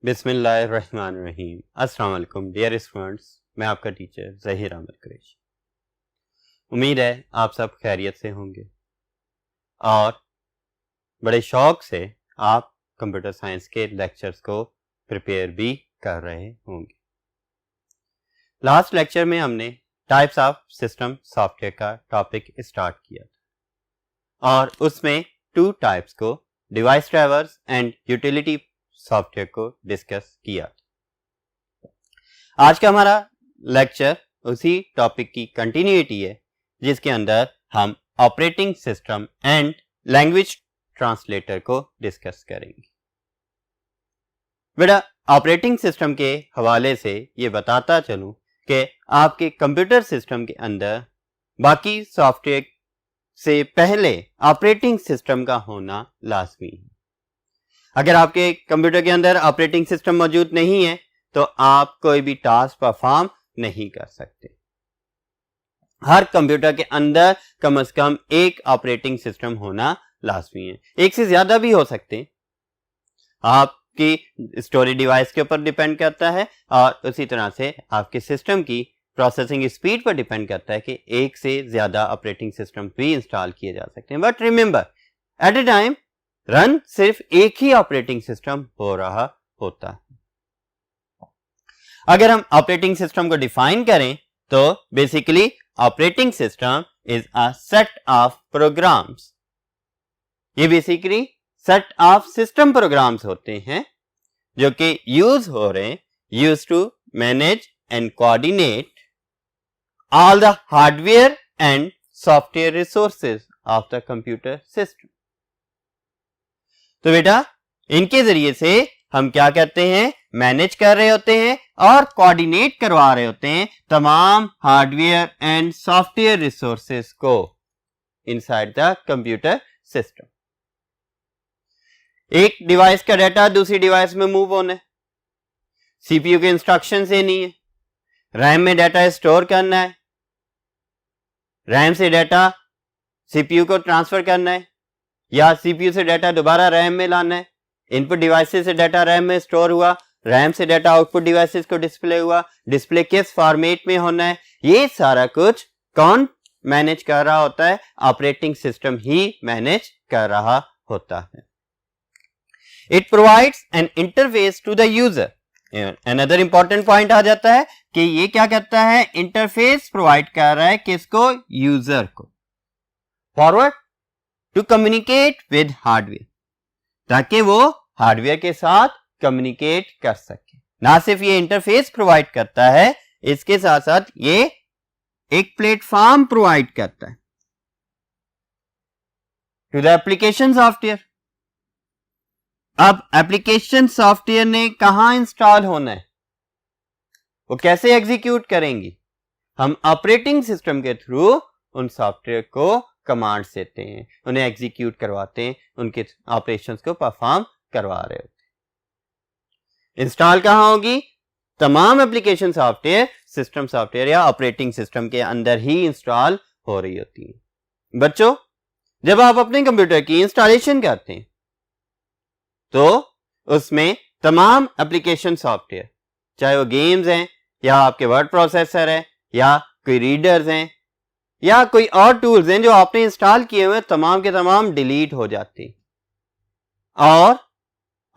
बिस्मिल्लाहिर्रहमानिर्रहीम। अस्सलाम वालेकुम डियर स्टूडेंट्स, मैं आपका टीचर ज़हीर अहमद कुरैशी। उम्मीद है आप सब खैरियत से होंगे और बड़े शौक से आप कंप्यूटर साइंस के लेक्चर्स को प्रिपेयर भी कर रहे होंगे। लास्ट लेक्चर में हमने टाइप्स ऑफ सिस्टम सॉफ्टवेयर का टॉपिक स्टार्ट किया था और उसमें टू टाइप्स को device drivers and utility software को डिस्कस किया। आज का हमारा लेक्चर उसी टॉपिक की कंटिन्यूटी है जिसके अंदर हम operating system and language translator को डिस्कस करेंगे। बेटा, ऑपरेटिंग सिस्टम के हवाले से ये बताता चलूं कि आपके कंप्यूटर सिस्टम के अंदर बाकी सॉफ्टवेयर से पहले ऑपरेटिंग सिस्टम का होना लाजमी है। अगर आपके कंप्यूटर के अंदर ऑपरेटिंग सिस्टम मौजूद नहीं है तो आप कोई भी टास्क परफॉर्म नहीं कर सकते। हर कंप्यूटर के अंदर कम से कम एक ऑपरेटिंग सिस्टम होना लाजमी है। एक से ज्यादा भी हो सकते हैं, आपकी स्टोरेज डिवाइस के ऊपर डिपेंड करता है और उसी तरह से आपके सिस्टम की प्रोसेसिंग स्पीड पर डिपेंड करता है कि एक से ज्यादा ऑपरेटिंग सिस्टम भी इंस्टॉल किए जा सकते हैं। But remember, at a time run सिर्फ एक ही ऑपरेटिंग सिस्टम हो रहा होता है। अगर हम ऑपरेटिंग सिस्टम को डिफाइन करें तो basically operating system is a set of programs. ये basically set of system programs होते हैं जो कि use to manage and coordinate all the hardware and software resources of the computer system. तो बेटा, इनके जरिए से हम क्या करते हैं, मैनेज कर रहे होते हैं और कोऑर्डिनेट करवा रहे होते हैं तमाम हार्डवेयर एंड सॉफ्टवेयर रिसोर्सेज को इनसाइड द कंप्यूटर सिस्टम। एक डिवाइस का डाटा दूसरी डिवाइस में मूव होना है, सीपीयू के इंस्ट्रक्शन से नहीं है। रैम में डाटा स्टोर करना है, रैम से डाटा सीपीयू को ट्रांसफर करना है या सीपीयू से डाटा दोबारा रैम में लाना है। इनपुट डिवाइसेस से डाटा रैम में स्टोर हुआ, रैम से डाटा आउटपुट डिवाइसेस को डिस्प्ले हुआ, डिस्प्ले किस फॉर्मेट में होना है, ये सारा कुछ कौन मैनेज कर रहा होता है? ऑपरेटिंग सिस्टम ही मैनेज कर रहा होता है। It provides an interface to the user. Another important point आ जाता है कि ये क्या करता है, इंटरफेस प्रोवाइड कर रहा है किसको? यूजर को। Forward to communicate with hardware, ताकि वो हार्डवेयर के साथ कम्युनिकेट कर सके। ना सिर्फ ये इंटरफेस प्रोवाइड करता है, इसके साथ साथ ये एक प्लेटफॉर्म प्रोवाइड करता है टू द एप्लीकेशन सॉफ्टवेयर। अब एप्लीकेशन सॉफ्टवेयर ने कहां इंस्टॉल होना है, वो कैसे एग्जीक्यूट करेंगी? हम ऑपरेटिंग सिस्टम के थ्रू उन सॉफ्टवेयर को कमांड्स देते हैं, उन्हें एग्जीक्यूट करवाते हैं, उनके ऑपरेशंस को परफॉर्म करवा रहे होते हैं। इंस्टॉल कहां होगी? तमाम एप्लीकेशन सॉफ्टवेयर सिस्टम सॉफ्टवेयर या ऑपरेटिंग सिस्टम के अंदर ही इंस्टॉल हो रही होती है। बच्चों, जब आप अपने कंप्यूटर की इंस्टॉलेशन करते हैं तो उसमें तमाम एप्लीकेशन सॉफ्टवेयर, चाहे वो गेम्स हैं या आपके वर्ड प्रोसेसर है या कोई रीडर्स हैं या कोई और टूल्स हैं जो आपने इंस्टॉल किए हुए, तमाम के तमाम डिलीट हो जाते और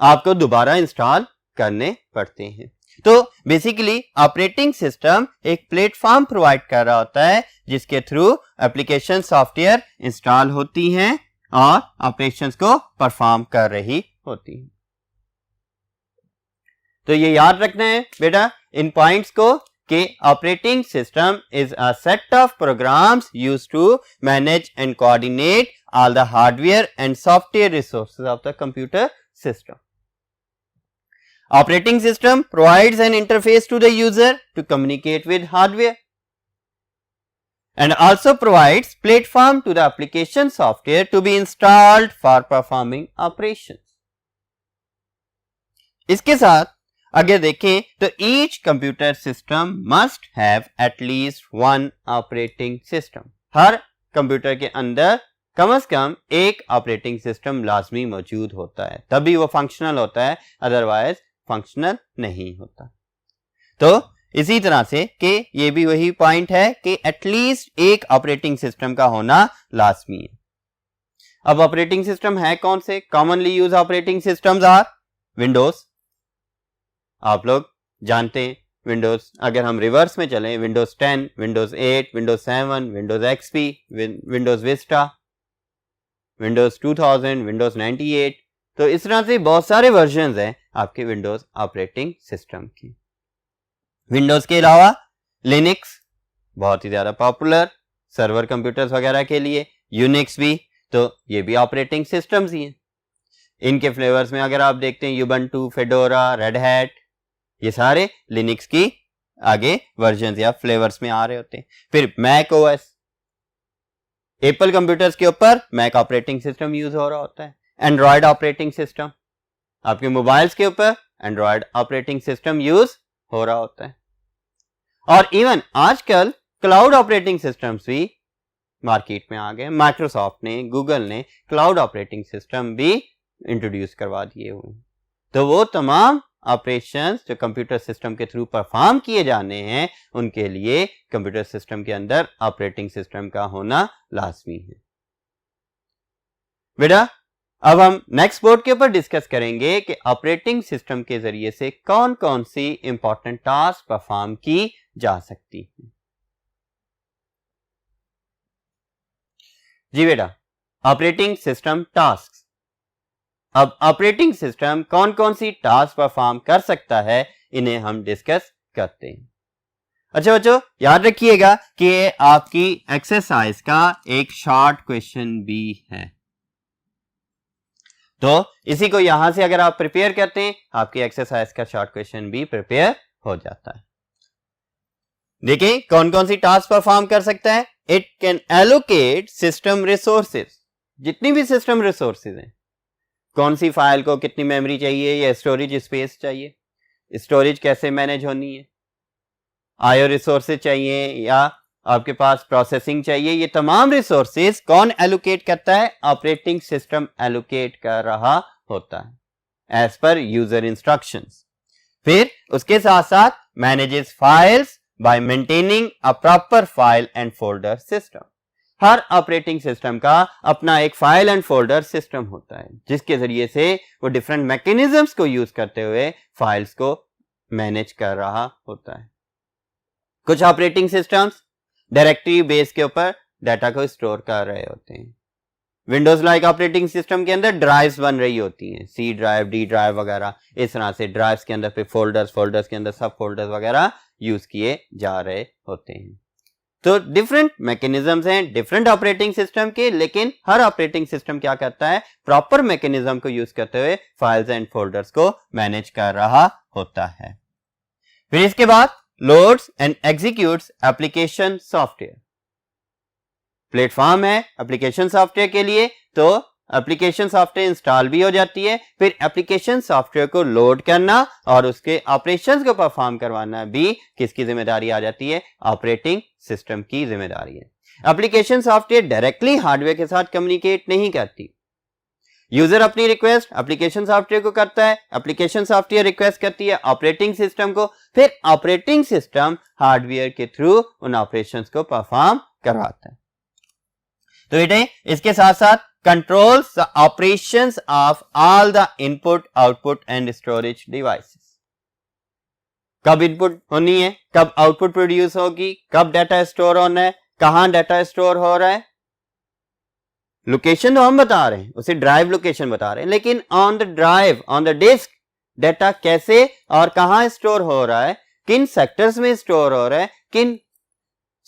आपको दोबारा इंस्टॉल करने पड़ते हैं। तो बेसिकली ऑपरेटिंग सिस्टम एक प्लेटफॉर्म प्रोवाइड कर रहा होता है जिसके थ्रू एप्लीकेशन सॉफ्टवेयर इंस्टॉल होती हैं और ऑपरेशंस को परफॉर्म कर रही होती हैं। तो ये याद रखना है बेटा इन पॉइंट्स को कि operating system is a set of programs used to manage and coordinate all the hardware and software resources of the computer system. Operating system provides an interface to the user to communicate with hardware and also provides platform to the application software to be installed for performing operations. इसके साथ अगर देखें तो each computer system must have at least one operating system. Her computer के अंदर कम से कम एक operating system लाजमी मौजूद होता है, तभी वो फंक्शनल होता है, अदरवाइज फंक्शनल नहीं होता। तो इसी तरह से कि ये भी वही पॉइंट है कि एटलीस्ट एक ऑपरेटिंग सिस्टम का होना लाजमी है। अब ऑपरेटिंग सिस्टम है कौन से? Commonly used operating systems are Windows, आप लोग जानते हैं विंडोज। अगर हम रिवर्स में चलें, Windows 10, Windows 8, Windows 7, Windows XP, Windows Vista, Windows 2000, Windows 98, तो इस तरह से बहुत सारे वर्जन्स हैं आपके विंडोज ऑपरेटिंग सिस्टम की। विंडोज के अलावा लिनक्स बहुत ही ज्यादा पॉपुलर सर्वर कंप्यूटर्स वगैरह के लिए, यूनिक्स भी, तो ये भी ऑपरेटिंग सिस्टम्स ही हैं। इनके फ्लेवर्स में अगर आप देखते हैं युबंटू, फेडोरा, रेड हैट, ये सारे लिनक्स की आगे वर्जन्स या फ्लेवर्स में आ रहे होते हैं। फिर मैक ओएस, एप्पल कंप्यूटर्स के ऊपर मैक ऑपरेटिंग सिस्टम यूज हो रहा होता है। एंड्रॉयड ऑपरेटिंग सिस्टम, आपके मोबाइल्स के ऊपर एंड्रॉयड ऑपरेटिंग सिस्टम यूज हो रहा होता है। और इवन आजकल क्लाउड ऑपरेटिंग सिस्टम्स भी मार्केट में आ गए। माइक्रोसॉफ्ट ने, गूगल ने क्लाउड ऑपरेटिंग सिस्टम भी इंट्रोड्यूस करवा दिए हुए हैं। तो वो तमाम ऑपरेशंस जो कंप्यूटर सिस्टम के थ्रू परफॉर्म किए जाने हैं, उनके लिए कंप्यूटर सिस्टम के अंदर ऑपरेटिंग सिस्टम का होना लाजमी है। बेटा अब हम नेक्स्ट बोर्ड के ऊपर डिस्कस करेंगे कि ऑपरेटिंग सिस्टम के जरिए से कौन कौन सी इंपॉर्टेंट टास्क परफॉर्म की जा सकती है। जी बेटा, ऑपरेटिंग सिस्टम टास्क। अब ऑपरेटिंग सिस्टम कौन कौन सी टास्क परफॉर्म कर सकता है, इन्हें हम डिस्कस करते हैं। अच्छा बच्चों, याद रखिएगा कि आपकी एक्सरसाइज का एक शॉर्ट क्वेश्चन भी है, तो इसी को यहां से अगर आप प्रिपेयर करते हैं, आपकी एक्सरसाइज का शॉर्ट क्वेश्चन भी प्रिपेयर हो जाता है। देखिए कौन कौन सी टास्क परफॉर्म कर सकता है। It can allocate system resources, जितनी भी सिस्टम रिसोर्सेज हैं, कौन सी फाइल को कितनी मेमोरी चाहिए या स्टोरेज स्पेस चाहिए, स्टोरेज कैसे मैनेज होनी है, आईओ रिसोर्सेज चाहिए या आपके पास प्रोसेसिंग चाहिए, ये तमाम रिसोर्सेज कौन एलोकेट करता है? ऑपरेटिंग सिस्टम एलोकेट कर रहा होता है एज पर यूजर इंस्ट्रक्शंस। फिर उसके साथ साथ manages files bye maintaining a proper file and folder system. Her operating system का अपना एक फाइल एंड फोल्डर सिस्टम होता है, जिसके जरिए से वो डिफरेंट मैकेनिज्म्स को यूज करते हुए फाइल्स को मैनेज कर रहा होता है। कुछ ऑपरेटिंग सिस्टम्स डायरेक्टरी बेस के ऊपर डाटा को स्टोर कर रहे होते हैं। विंडोज लाइक ऑपरेटिंग सिस्टम के अंदर ड्राइव्स बन रही होती हैं, सी ड्राइव, डी ड्राइव वगैरह, इस तरह से ड्राइव्स के अंदर फिर फोल्डर्स, फोल्डर्स के अंदर सब फोल्डर्स वगैरह यूज किए जा रहे होते हैं। तो डिफरेंट मैकेनिज्म्स हैं डिफरेंट ऑपरेटिंग सिस्टम के, लेकिन हर ऑपरेटिंग सिस्टम क्या करता है? प्रॉपर मैकेनिज्म को यूज करते हुए फाइल्स एंड फोल्डर्स को मैनेज कर रहा होता है। फिर इसके बाद loads and executes application software. Platform है एप्लीकेशन सॉफ्टवेयर के लिए, तो एप्लीकेशन सॉफ्टवेयर इंस्टॉल भी हो जाती है, फिर एप्लीकेशन सॉफ्टवेयर को लोड करना और उसके ऑपरेशंस को परफॉर्म करवाना भी किसकी जिम्मेदारी आ जाती है? ऑपरेटिंग सिस्टम की जिम्मेदारी है। एप्लीकेशन सॉफ्टवेयर डायरेक्टली हार्डवेयर के साथ कम्युनिकेट नहीं करती। यूजर अपनी रिक्वेस्ट एप्लीकेशन सॉफ्टवेयर को करता है, एप्लीकेशन सॉफ्टवेयर रिक्वेस्ट करती है ऑपरेटिंग सिस्टम को, फिर ऑपरेटिंग सिस्टम हार्डवेयर के थ्रू उन ऑपरेशंस को परफॉर्म करवाता है। तो बेटे इसके साथ साथ controls the operations of all the input, output and storage devices. कब इनपुट होनी है, कब आउटपुट प्रोड्यूस होगी, कब डाटा स्टोर होना है, कहां डाटा स्टोर हो रहा है। लोकेशन तो हम बता रहे हैं, उसे ड्राइव लोकेशन बता रहे हैं, लेकिन on the drive, on the disk data कैसे और कहां स्टोर हो रहा है, किन सेक्टर्स में स्टोर हो रहा है, किन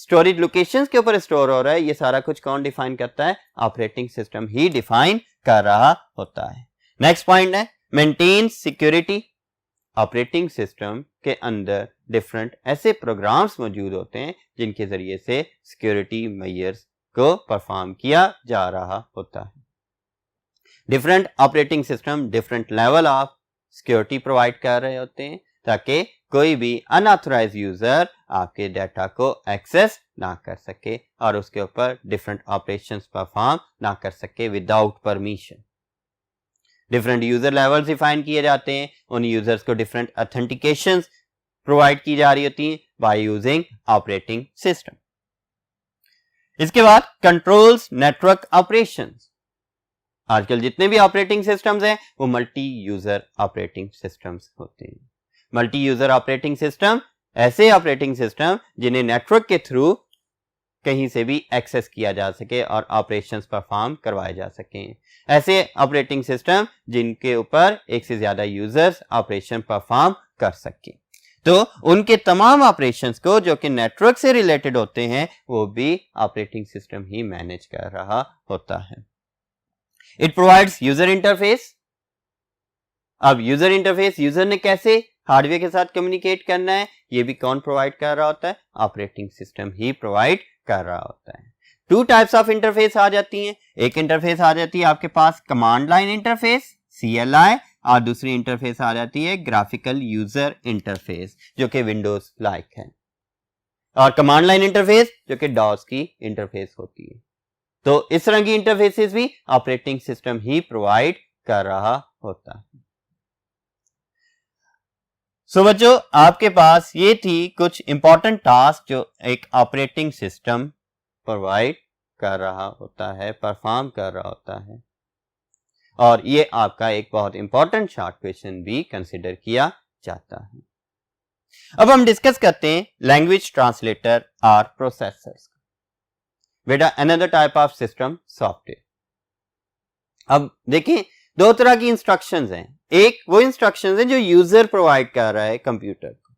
स्टोरेज लोकेशंस के ऊपर स्टोर हो रहा है, ये सारा कुछ कौन डिफाइन करता है? ऑपरेटिंग सिस्टम ही डिफाइन कर रहा होता है। नेक्स्ट पॉइंट है मेंटेन सिक्योरिटी। ऑपरेटिंग सिस्टम के अंदर डिफरेंट ऐसे प्रोग्राम्स मौजूद होते हैं जिनके जरिए से सिक्योरिटी मेजर्स को परफॉर्म किया जा रहा होता है। Different operating system different level of security provide कर रहे होते हैं ताकि कोई भी अनऑथराइज्ड यूजर आपके डाटा को एक्सेस ना कर सके और उसके ऊपर डिफरेंट ऑपरेशंस परफॉर्म ना कर सके without permission. Different user levels define किए जाते हैं, उन यूजर्स को डिफरेंट ऑथेंटिकेशंस प्रोवाइड की जा रही होती हैं बाय यूजिंग ऑपरेटिंग सिस्टम। इसके बाद कंट्रोल्स नेटवर्क ऑपरेशंस। आजकल जितने भी ऑपरेटिंग सिस्टम्स हैं वो मल्टी यूजर ऑपरेटिंग सिस्टम्स होते हैं। मल्टी यूजर ऑपरेटिंग सिस्टम ऐसे ऑपरेटिंग सिस्टम जिन्हें नेटवर्क के थ्रू कहीं से भी एक्सेस किया जा सके और ऑपरेशंस परफॉर्म करवाए जा सकें। ऐसे ऑपरेटिंग सिस्टम जिनके ऊपर एक से ज्यादा यूजर्स ऑपरेशन परफॉर्म कर सकें, तो उनके तमाम ऑपरेशंस को जो कि नेटवर्क से रिलेटेड होते हैं वो भी ऑपरेटिंग सिस्टम ही मैनेज कर रहा होता है। It provides user interface. अब यूजर इंटरफेस यूजर ने कैसे हार्डवेयर के साथ कम्युनिकेट करना है, ये भी कौन प्रोवाइड कर रहा होता है? ऑपरेटिंग सिस्टम ही प्रोवाइड कर रहा होता है। टू टाइप्स ऑफ इंटरफेस आ जाती हैं। एक इंटरफेस आ जाती है आपके पास कमांड लाइन इंटरफेस CLI, और दूसरी इंटरफेस आ जाती है ग्राफिकल यूजर इंटरफेस जो कि विंडोज लाइक है, और कमांड लाइन इंटरफेस जो कि डॉस की इंटरफेस होती है। तो इस तरह की इंटरफेसेस भी ऑपरेटिंग सिस्टम ही प्रोवाइड कर रहा होता है। सो बच्चों, आपके पास ये थी कुछ इंपॉर्टेंट टास्क जो एक ऑपरेटिंग सिस्टम प्रोवाइड कर रहा होता है, परफॉर्म कर रहा होता है, और ये आपका एक बहुत इंपॉर्टेंट शॉर्ट क्वेश्चन भी कंसिडर किया जाता है। अब हम डिस्कस करते हैं लैंग्वेज ट्रांसलेटर और प्रोसेसर्स। बेटा another type of system software. अब देखें, दो तरह की इंस्ट्रक्शंस हैं। एक वो इंस्ट्रक्शंस हैं जो यूजर प्रोवाइड कर रहा है कंप्यूटर को।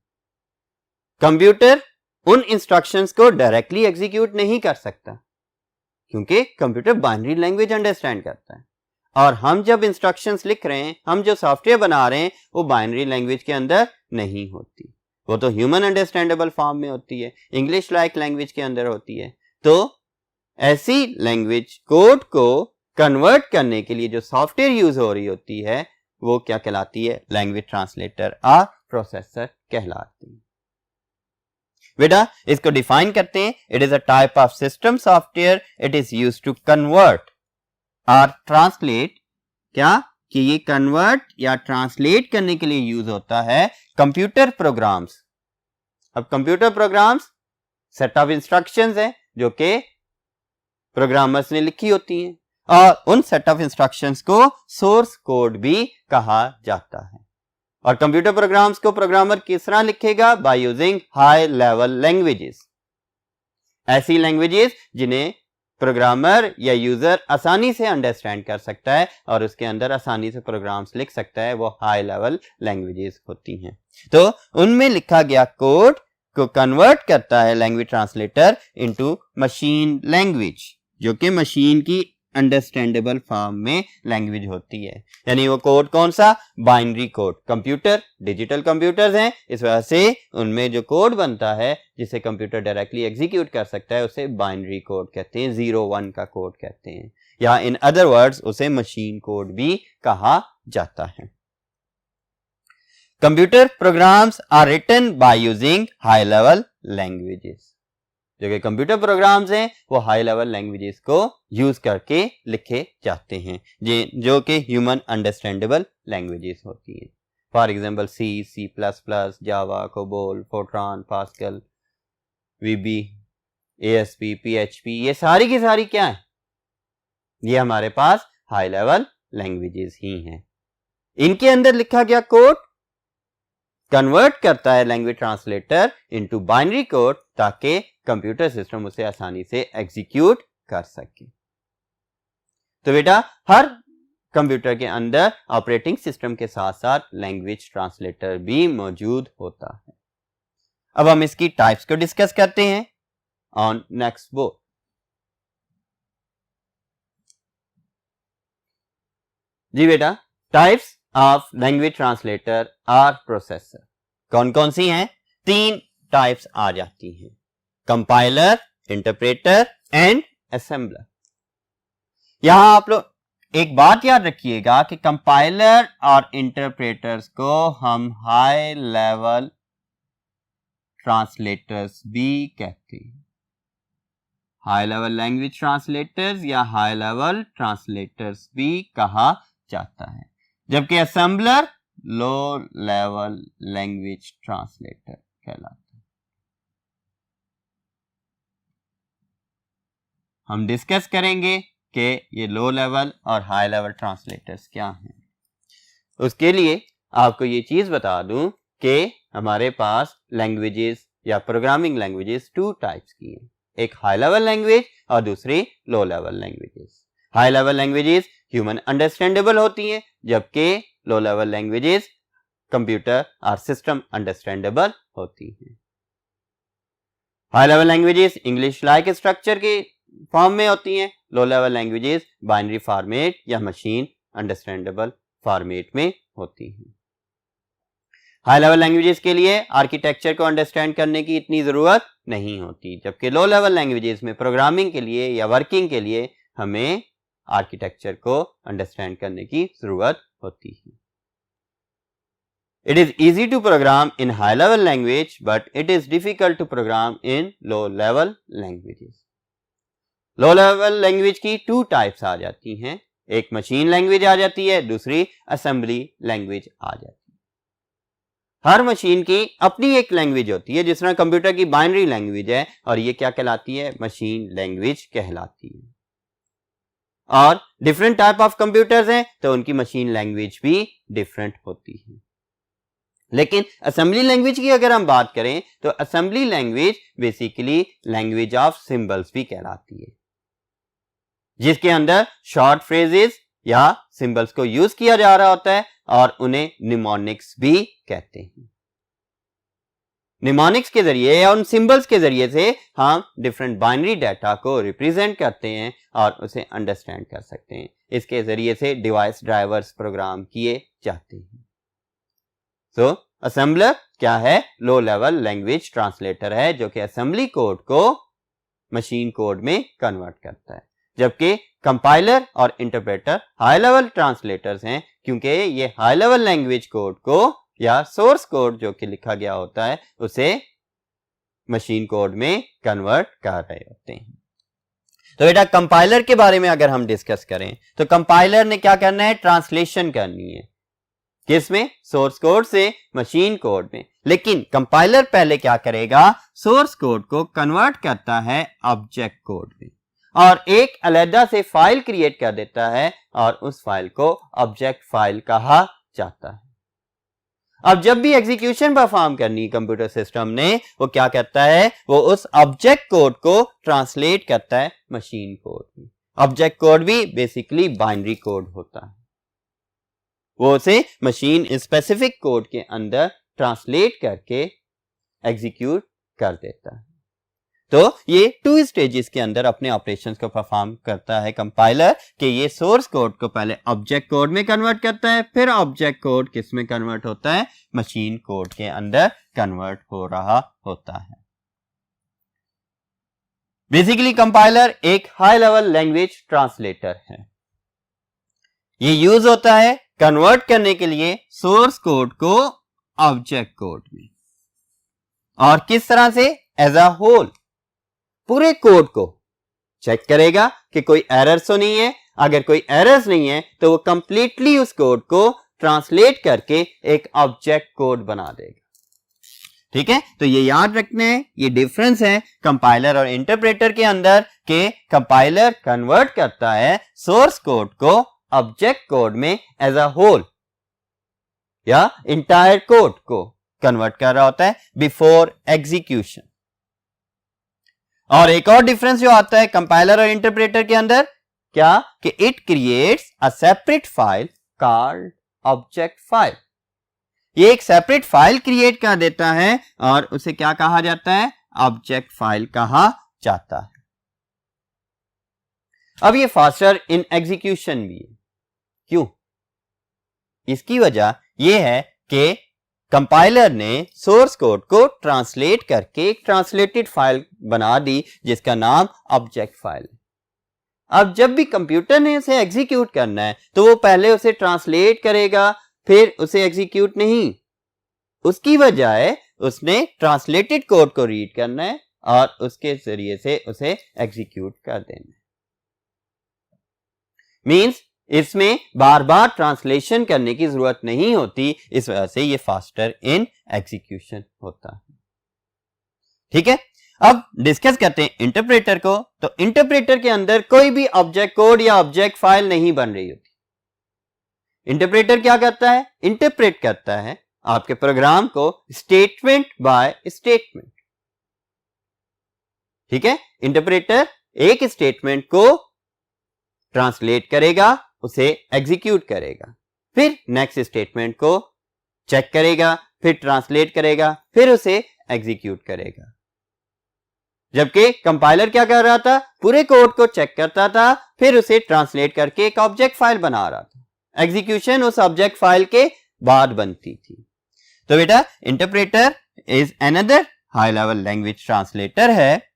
कंप्यूटर उन इंस्ट्रक्शंस को डायरेक्टली एग्जीक्यूट नहीं कर सकता क्योंकि कंप्यूटर बाइनरी लैंग्वेज अंडरस्टैंड करता है, और हम जब इंस्ट्रक्शंस लिख रहे हैं, हम जो सॉफ्टवेयर बना रहे हैं, वो बाइनरी लैंग्वेज के अंदर नहीं होती, वो तो ह्यूमन अंडरस्टैंडेबल फॉर्म में होती है, इंग्लिश लाइक लैंग्वेज के अंदर होती है। तो ऐसी लैंग्वेज कोड को कन्वर्ट करने के लिए जो सॉफ्टवेयर यूज हो रही होती है वो क्या कहलाती है? लैंग्वेज ट्रांसलेटर और प्रोसेसर कहलाती है। बेटा इसको डिफाइन करते हैं। It is a type of system software, it is used to convert और ट्रांसलेट, क्या कि ये कन्वर्ट या ट्रांसलेट करने के लिए यूज होता है कंप्यूटर प्रोग्राम्स। अब computer programs set of instructions है जो कि प्रोग्रामर्स ने लिखी होती हैं, और उन सेट ऑफ इंस्ट्रक्शंस को सोर्स कोड भी कहा जाता है। और कंप्यूटर प्रोग्राम्स को प्रोग्रामर किस तरह लिखेगा? Bye using high level languages. ऐसी लैंग्वेजेस जिन्हें प्रोग्रामर या यूजर आसानी से अंडरस्टैंड कर सकता है और उसके अंदर आसानी से प्रोग्राम्स लिख सकता है, वो हाई लेवल लैंग्वेजेस होती हैं। तो उनमें लिखा गया कोड को कन्वर्ट करता है language translator into machine language, जो कि मशीन की अंडरस्टैंडेबल फॉर्म में लैंग्वेज होती है। यानी वो कोड कौन सा? Binary code. Computer digital computers हैं, इस वजह से उनमें जो कोड बनता है जिसे कंप्यूटर डायरेक्टली एग्जीक्यूट कर सकता है उसे बाइनरी कोड कहते हैं, 0-1 का कोड कहते हैं, या इन अदर वर्ड्स उसे मशीन कोड भी कहा जाता है। Computer programs are written by using high level languages. जो कि कंप्यूटर प्रोग्राम्स हैं वो हाई लेवल लैंग्वेजेस को यूज करके लिखे जाते हैं, जो कि ह्यूमन अंडरस्टैंडेबल लैंग्वेजेस होती हैं। For example C++, Java, COBOL, Fortran, pascal, VB, ASP, PHP, ये सारी की सारी क्या है? ये हमारे पास हाई लेवल लैंग्वेजेस ही हैं। इनके अंदर लिखा गया कोड कन्वर्ट करता है language translator into binary code ताकि कंप्यूटर सिस्टम उसे आसानी से एग्जीक्यूट कर सके। तो बेटा हर कंप्यूटर के अंदर ऑपरेटिंग सिस्टम के साथ साथ लैंग्वेज ट्रांसलेटर भी मौजूद होता है। अब हम इसकी टाइप्स को डिस्कस करते हैं ऑन नेक्स्ट बोर्ड। जी बेटा, टाइप्स ऑफ लैंग्वेज ट्रांसलेटर और प्रोसेसर कौन कौन सी हैं? 3 टाइप्स आ जाती हैं, कंपाइलर, इंटरप्रेटर एंड असेंबलर। यहां आप लोग एक बात याद रखिएगा कि कंपाइलर और इंटरप्रेटर्स को हम हाई लेवल ट्रांसलेटर्स भी कहते हैं। हाई लेवल लैंग्वेज ट्रांसलेटर्स या हाई लेवल ट्रांसलेटर्स भी कहा जाता है। जबकि assembler low level language translator कहलाता है। हम डिस्कस करेंगे कि ये लो लेवल और हाई लेवल ट्रांसलेटर्स क्या हैं। उसके लिए आपको ये चीज बता दूं कि हमारे पास लैंग्वेजेस या प्रोग्रामिंग लैंग्वेजेस टू टाइप्स की हैं, एक हाई लेवल लैंग्वेज और दूसरी low level languages. High level languages human understandable होती हैं, जबकि लो लेवल लैंग्वेजेस कंप्यूटर और सिस्टम अंडरस्टैंडेबल होती हैं। High level languages English like structure के फॉर्म में होती हैं, low level languages binary format या मशीन अंडरस्टैंडेबल फॉर्मेट में होती हैं। हाई लेवल लैंग्वेजेस के लिए आर्किटेक्चर को अंडरस्टैंड करने की इतनी जरूरत नहीं होती, जबकि लो लेवल लैंग्वेजेस में प्रोग्रामिंग के लिए या वर्किंग के लिए हमें आर्किटेक्चर को अंडरस्टैंड करने की जरूरत होती है। It is easy to program in high level language, but it is difficult to program in low level languages. Low level language की टू टाइप्स आ जाती हैं, एक मशीन लैंग्वेज आ जाती है, दूसरी असेंबली लैंग्वेज आ जाती है। हर मशीन की अपनी एक लैंग्वेज होती है, जिस तरह कंप्यूटर की बाइनरी लैंग्वेज है, और ये क्या कहलाती है? मशीन लैंग्वेज कहलाती है। और डिफरेंट टाइप ऑफ कंप्यूटर्स हैं तो उनकी मशीन लैंग्वेज भी डिफरेंट होती है। लेकिन असेंबली लैंग्वेज की अगर हम बात करें तो assembly language basically language of symbols भी कहलाती है, जिसके अंदर शॉर्ट फ्रेजेस या सिंबल्स को यूज किया जा रहा होता है और उन्हें निमोनिक्स भी कहते हैं। निमोनिक्स के जरिए या उन सिंबल्स के जरिए से हम डिफरेंट बाइनरी डाटा को रिप्रेजेंट करते हैं और उसे अंडरस्टैंड कर सकते हैं। इसके जरिए से डिवाइस ड्राइवर्स प्रोग्राम किए जाते हैं। सो असेंबलर क्या है? लो लेवल लैंग्वेज ट्रांसलेटर है, जो कि असेंबली कोड को मशीन कोड में कन्वर्ट करता है, जबकि कंपाइलर और इंटरप्रेटर हाई लेवल ट्रांसलेटर्स हैं, क्योंकि ये हाई लेवल लैंग्वेज कोड को या सोर्स कोड जो कि लिखा गया होता है उसे मशीन कोड में कन्वर्ट कर रहे होते हैं। तो बेटा कंपाइलर के बारे में अगर हम डिस्कस करें तो कंपाइलर ने क्या करना है? ट्रांसलेशन करनी है। किसमें? सोर्स कोड से मशीन कोड में। लेकिन कंपाइलर पहले क्या करेगा? सोर्स कोड को कन्वर्ट करता है ऑब्जेक्ट कोड में और एक अलग से फाइल क्रिएट कर देता है और उस फाइल को ऑब्जेक्ट फाइल कहा जाता है। अब जब भी एग्जीक्यूशन परफॉर्म करनी कंप्यूटर सिस्टम ने, वो क्या करता है? वो उस ऑब्जेक्ट कोड को ट्रांसलेट करता है मशीन कोड में। ऑब्जेक्ट कोड भी बेसिकली बाइनरी कोड होता है, वो उसे मशीन स्पेसिफिक कोड के अंदर ट्रांसलेट करके एग्जीक्यूट कर देता है। तो ये टू स्टेजेस के अंदर अपने ऑपरेशंस को परफॉर्म करता है कंपाइलर, कि ये सोर्स कोड को पहले ऑब्जेक्ट कोड में कन्वर्ट करता है, फिर ऑब्जेक्ट कोड किस में कन्वर्ट होता है? मशीन कोड के अंदर कन्वर्ट हो रहा होता है। बेसिकली कंपाइलर एक हाई लेवल लैंग्वेज ट्रांसलेटर है। ये यूज होता है कन्वर्ट करने के लिए सोर्स कोड को ऑब्जेक्ट कोड में, और किस तरह से? एज अ होल पूरे कोड को चेक करेगा कि कोई एरर्स तो नहीं है। अगर कोई एरर्स नहीं है तो वो कंप्लीटली उस कोड को ट्रांसलेट करके एक ऑब्जेक्ट कोड बना देगा। ठीक है, तो ये याद रखना है, ये डिफरेंस है कंपाइलर और इंटरप्रेटर के अंदर, कि कंपाइलर कन्वर्ट करता है सोर्स कोड को ऑब्जेक्ट कोड में एज अ होल या इंटायर कोड को कन्वर्ट कर रहा होता है बिफोर एग्जीक्यूशन। और एक और डिफरेंस जो आता है कंपाइलर और इंटरप्रेटर के अंदर, क्या? कि it creates a separate file called object file. ये एक सेपरेट फाइल क्रिएट कर देता है और उसे क्या कहा जाता है? ऑब्जेक्ट फाइल कहा जाता है। अब ये फास्टर इन एग्जीक्यूशन भी है। क्यों? इसकी वजह यह है कि कंपाइलर ने सोर्स कोड को ट्रांसलेट करके एक ट्रांसलेटेड फाइल बना दी जिसका नाम ऑब्जेक्ट फाइल है। अब जब भी कंप्यूटर ने उसे एग्जीक्यूट करना है तो वो पहले उसे ट्रांसलेट करेगा, फिर उसे एग्जीक्यूट नहीं, उसकी बजाय उसने ट्रांसलेटेड कोड को रीड करना है और उसके जरिए से उसे एग्जीक्यूट कर देना है। मींस इसमें बार बार ट्रांसलेशन करने की जरूरत नहीं होती, इस वजह से ये फास्टर इन एग्जीक्यूशन होता है। ठीक है, अब डिस्कस करते हैं इंटरप्रेटर को। तो इंटरप्रेटर के अंदर कोई भी ऑब्जेक्ट कोड या ऑब्जेक्ट फाइल नहीं बन रही होती। इंटरप्रेटर क्या करता है? इंटरप्रेट करता है आपके प्रोग्राम को स्टेटमेंट बाय स्टेटमेंट। ठीक है, इंटरप्रेटर एक स्टेटमेंट को ट्रांसलेट करेगा, उसे एग्जीक्यूट करेगा, फिर नेक्स्ट स्टेटमेंट को चेक करेगा, फिर ट्रांसलेट करेगा, फिर उसे एग्जीक्यूट करेगा। जबकि कंपाइलर क्या कर रहा था? पूरे कोड को चेक करता था, फिर उसे ट्रांसलेट करके एक ऑब्जेक्ट फाइल बना रहा था। एग्जीक्यूशन उस ऑब्जेक्ट फाइल के बाद बनती थी। तो बेटा interpreter is another high level language translator है।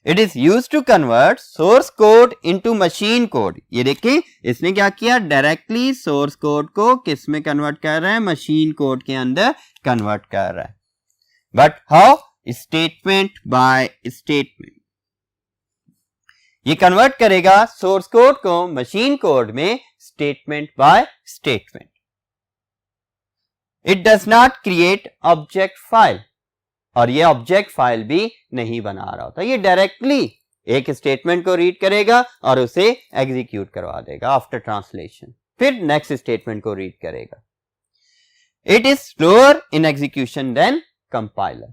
It is used to convert source code into machine code. ये देखिए इसने क्या किया? डायरेक्टली सोर्स कोड को किस में कन्वर्ट कर रहा है? मशीन कोड के अंदर कन्वर्ट कर रहा है। But how? Statement by statement. ये कन्वर्ट करेगा सोर्स कोड को मशीन कोड में statement by statement. It does not create object file, और ये ऑब्जेक्ट फाइल भी नहीं बना रहा होता। ये डायरेक्टली एक स्टेटमेंट को रीड करेगा और उसे एग्जीक्यूट करवा देगा आफ्टर ट्रांसलेशन, फिर नेक्स्ट स्टेटमेंट को रीड करेगा। It is slower in execution than compiler,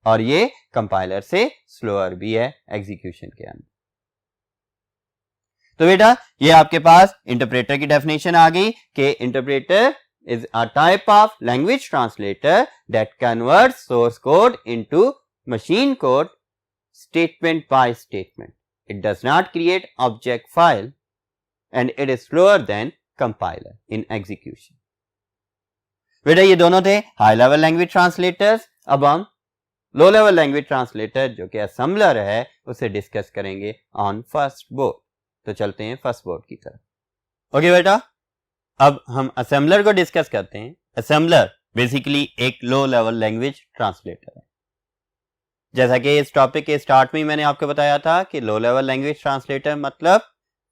और ये कंपाइलर से स्लोअर भी है एग्जीक्यूशन के अंदर। तो बेटा ये आपके पास इंटरप्रेटर की डेफिनेशन आ गई कि interpreter is a type of language translator that converts source code into machine code statement by statement. It does not create object file and it is slower than compiler in execution. बेटा ये दोनों थे high level language translators. अब हम low level language translator जो कि assembler है उसे डिस्कस करेंगे ऑन फर्स्ट बोर्ड। तो चलते हैं फर्स्ट बोर्ड की तरफ। ओके बेटा, अब हम असेंबलर को डिस्कस करते हैं। असेंबलर बेसिकली एक लो लेवल लैंग्वेज ट्रांसलेटर है। जैसा कि इस टॉपिक के स्टार्ट में मैंने आपको बताया था कि लो लेवल लैंग्वेज ट्रांसलेटर मतलब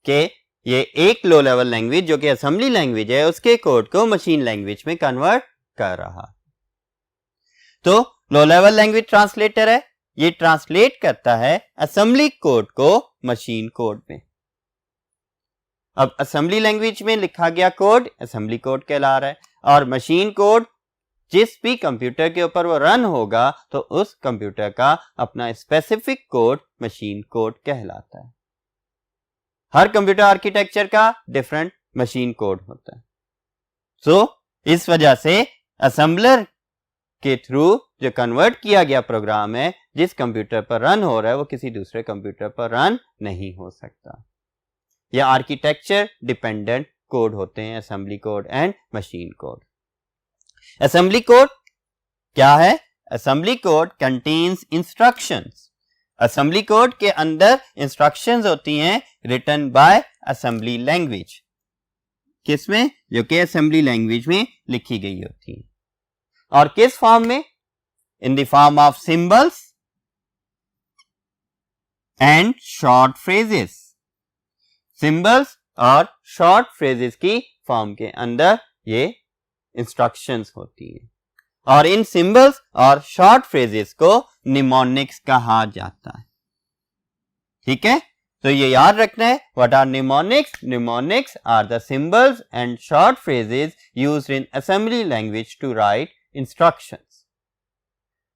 कि ये एक लो लेवल लैंग्वेज जो कि असेंबली लैंग्वेज है उसके कोड को मशीन लैंग्वेज में कन्वर्ट कर रहा। तो लो लेवल लैंग्वेज ट्रांसलेटर है, ये ट्रांसलेट करता है असेंबली कोड को मशीन कोड में। अब असेंबली लैंग्वेज में लिखा गया कोड असेंबली कोड कहला रहा है, और मशीन कोड जिस भी कंप्यूटर के ऊपर वो रन होगा तो उस कंप्यूटर का अपना स्पेसिफिक कोड मशीन कोड कहलाता है। हर कंप्यूटर आर्किटेक्चर का डिफरेंट मशीन कोड होता है। सो इस वजह से असेंबलर के थ्रू जो कन्वर्ट किया गया प्रोग्राम है जिस कंप्यूटर पर रन हो रहा है वो किसी दूसरे कंप्यूटर पर रन नहीं हो सकता। या आर्किटेक्चर डिपेंडेंट कोड होते हैं assembly code and machine code. Assembly code क्या है? Assembly code contains instructions. Assembly code के अंदर इंस्ट्रक्शंस होती हैं रिटन बाय असेंबली लैंग्वेज, किसमें? जो कि असेंबली लैंग्वेज में लिखी गई होती है। और किस फॉर्म में? In the form of symbols and short phrases. Symbols और शॉर्ट फ्रेजेस की फॉर्म के अंदर ये इंस्ट्रक्शंस होती हैं, और इन सिंबल्स और शॉर्ट फ्रेजेस को निमोनिक्स कहा जाता है। ठीक है, तो ये याद रखना है। What are mnemonics? Mnemonics are the symbols and short phrases used in assembly language to write instructions.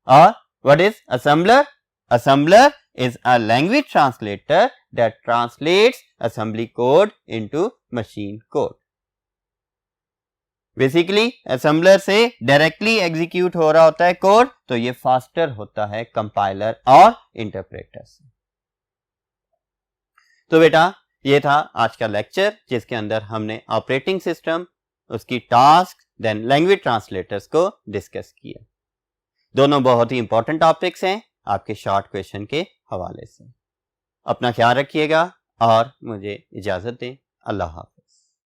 और what is assembler? Assembler is a language translator that translates assembly code into machine code. Basically assembler से directly execute हो रहा होता है code, तो ये faster होता है कंपाइलर और इंटरप्रेटर से। तो बेटा ये था आज का लेक्चर जिसके अंदर हमने ऑपरेटिंग सिस्टम, उसकी टास्क, देन लैंग्वेज ट्रांसलेटर्स को डिस्कस किया। दोनों बहुत ही इंपॉर्टेंट टॉपिक्स हैं आपके शॉर्ट क्वेश्चन के हवाले से। अपना ख्याल रखिएगा और मुझे इजाजत दें। अल्लाह हाफ़िज़।